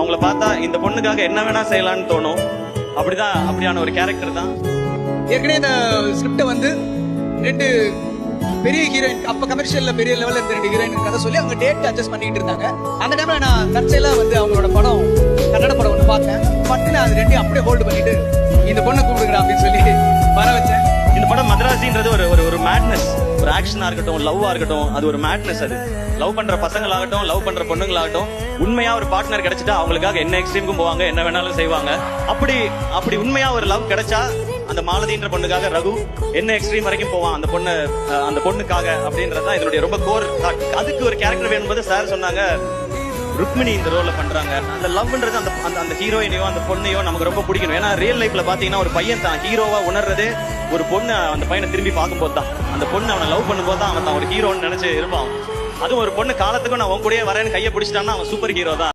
அவங்கள பார்த்தா இந்த பொண்ணுக்காக என்ன வேணா செய்யலாம்னு தோணும். அப்படியான ஒரு கேரக்டர் தான். ஏற்கனவே இந்த ஸ்கிரிப்ட வந்து 2 பெரிய ஹீரோயின், அப்ப கமர்ஷியல்ல பெரிய லெவல்ல இருந்த 2 ஹீரோயின் கதை சொல்லி அவங்க டேட் அட்ஜஸ்ட் பண்ணிட்டு இருந்தாங்க. அந்த டைம்ல நான் தற்செயலா வந்து அவங்களோட படம், கன்னட படம் ஒன்று பார்த்தேன். நான் அது 2 அப்படியே ஹோல்டு பண்ணிட்டு இந்த பொண்ணை கூப்பிடுங்கடா அப்படின்னு சொல்லி வர வச்சேன். இந்த படம் மதராசின்றது ஒரு மேட்னஸ், ஒரு ஆக்ஷனா இருக்கட்டும், லவ்வா இருக்கட்டும், அது ஒரு மேட்னஸ். அது லவ் பண்ற பசங்களாகட்டும், லவ் பண்ற பொண்ணுங்களாகட்டும், உண்மையா ஒரு பார்ட்னர் கிடைச்சிட்டா அவங்களுக்காக என்ன எக்ஸ்ட்ரீமுக்கும் போவாங்க, என்ன வேணாலும் செய்வாங்க. அப்படி உண்மையா ஒரு லவ் கிடைச்சா அந்த மாலதின்ற பொண்ணுக்காக ரகு என்ன எக்ஸ்ட்ரீம் வரைக்கும் போவான் அந்த பொண்ணுக்காக அப்படின்றதுதான் இதனுடைய ரொம்ப கோர். அதுக்கு ஒரு கேரக்டர் வேணும்போது சார் சொன்னாங்க ருக்மிணி இந்த ரோல்ல பண்றாங்க. அந்த லவ்ன்றது அந்த ஹீரோயினையோ அந்த பொண்ணையோ நமக்கு ரொம்ப பிடிக்கணும். ஏன்னா ரியல் லைஃப்ல பாத்தீங்கன்னா ஒரு பையன் தான் ஹீரோவா உணர்றதே ஒரு பொண்ணு அந்த பையனை திரும்பி பார்க்கும்போது தான். அந்த பொண்ணு அவனை லவ் பண்ணும்போது தான் அவன் தான் ஒரு ஹீரோன்னு நினைச்சு இருப்பான். அதுவும் ஒரு பொண்ணு காலத்துக்கும் நான் உன் கூடயே வரேன்னு கையை பிடிச்சிட்டான்னா அவன் சூப்பர் ஹீரோ தான்.